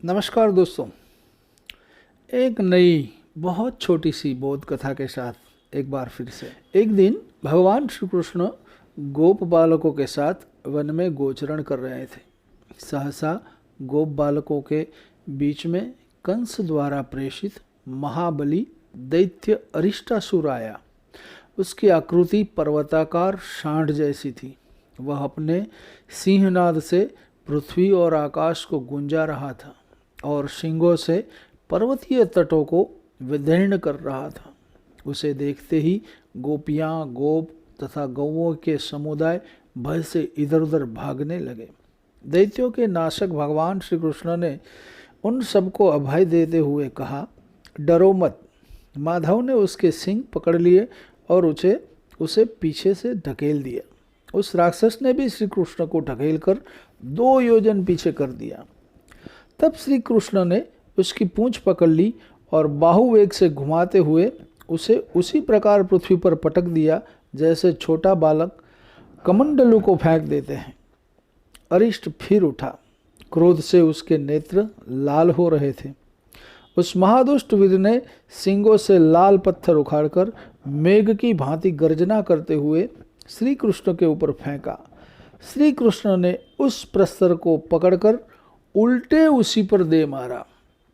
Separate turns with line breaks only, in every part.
नमस्कार दोस्तों, एक नई बहुत छोटी सी बोध कथा के साथ एक बार फिर से। एक दिन भगवान श्री कृष्ण गोप बालकों के साथ वन में गोचरण कर रहे थे। सहसा गोप बालकों के बीच में कंस द्वारा प्रेषित महाबली दैत्य अरिष्टासुर आया। उसकी आकृति पर्वताकार सांड जैसी थी। वह अपने सिंहनाद से पृथ्वी और आकाश को गूंजा रहा था और सींगों से पर्वतीय तटों को विदीर्ण कर रहा था। उसे देखते ही गोपियाँ, गोप तथा गौओं के समुदाय भय से इधर उधर भागने लगे। दैत्यों के नाशक भगवान श्री कृष्ण ने उन सबको अभय देते हुए कहा, डरो मत। माधव ने उसके सिंग पकड़ लिए और उसे पीछे से ढकेल दिया। उस राक्षस ने भी श्री कृष्ण को ढकेल कर 2 योजन पीछे कर दिया। तब श्री कृष्ण ने उसकी पूंछ पकड़ ली और बाहुवेग से घुमाते हुए उसे उसी प्रकार पृथ्वी पर पटक दिया जैसे छोटा बालक कमंडलू को फेंक देते हैं। अरिष्ट फिर उठा। क्रोध से उसके नेत्र लाल हो रहे थे। उस महादुष्ट वीर ने सींगों से लाल पत्थर उखाड़कर मेघ की भांति गर्जना करते हुए श्री कृष्ण के ऊपर फेंका। श्री कृष्ण ने उस प्रस्तर को पकड़कर उल्टे उसी पर दे मारा।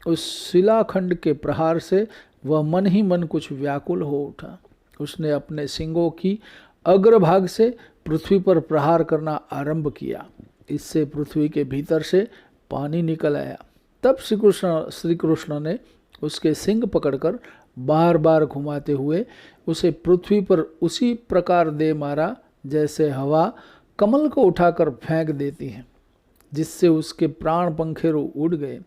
उस शिलाखंड के प्रहार से वह मन ही मन कुछ व्याकुल हो उठा। उसने अपने सिंगों की अग्रभाग से पृथ्वी पर प्रहार करना आरंभ किया। इससे पृथ्वी के भीतर से पानी निकल आया। तब श्री कृष्ण ने उसके सिंग पकड़कर बार बार घुमाते हुए उसे पृथ्वी पर उसी प्रकार दे मारा जैसे हवा कमल को उठाकर फेंक देती है, जिससे उसके प्राण पंखेरु उड़ गए।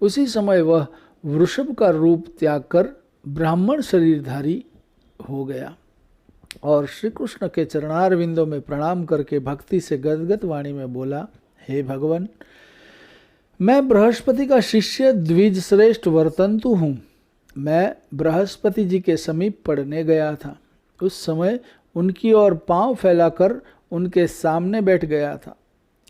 उसी समय वह वृषभ का रूप त्याग कर ब्राह्मण शरीरधारी हो गया और श्री कृष्ण के चरणार विंदों में प्रणाम करके भक्ति से गदगद वाणी में बोला, हे भगवान, मैं बृहस्पति का शिष्य द्विज श्रेष्ठ वर्तंतु हूँ। मैं बृहस्पति जी के समीप पढ़ने गया था। उस समय उनकी ओर पांव फैलाकर उनके सामने बैठ गया था।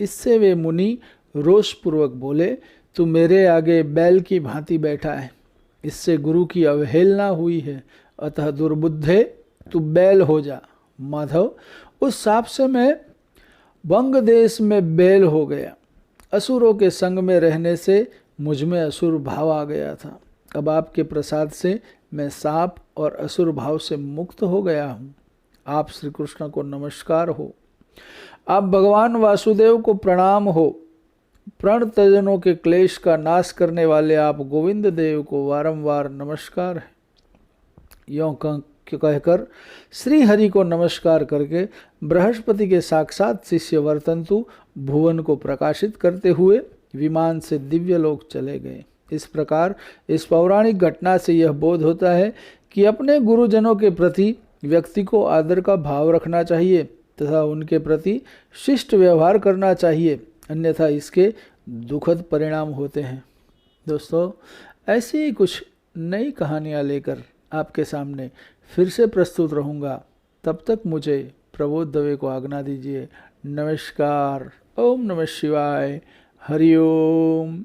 इससे वे मुनि रोषपूर्वक बोले, तू मेरे आगे बैल की भांति बैठा है। इससे गुरु की अवहेलना हुई है, अतः दुर्बुद्धे तू बैल हो जा। माधव, उस साप से मैं वंग देश में बैल हो गया। असुरों के संग में रहने से मुझ में असुर भाव आ गया था। अब आपके प्रसाद से मैं साप और असुर भाव से मुक्त हो गया हूँ। आप श्री कृष्ण को नमस्कार हो। आप भगवान वासुदेव को प्रणाम हो। प्रण तजनों के क्लेश का नाश करने वाले आप गोविंद देव को वारंवार नमस्कार है। यों कहकर श्री हरि को नमस्कार करके बृहस्पति के साक्षात शिष्य वर्तंतु भुवन को प्रकाशित करते हुए विमान से दिव्य लोक चले गए। इस प्रकार इस पौराणिक घटना से यह बोध होता है कि अपने गुरुजनों के प्रति व्यक्ति को आदर का भाव रखना चाहिए तथा उनके प्रति शिष्ट व्यवहार करना चाहिए, अन्यथा इसके दुखद परिणाम होते हैं। दोस्तों, ऐसी ही कुछ नई कहानियाँ लेकर आपके सामने फिर से प्रस्तुत रहूँगा। तब तक मुझे प्रबोध दवे को आज्ञा दीजिए। नमस्कार। ओम नमः शिवाय। हरि ओम।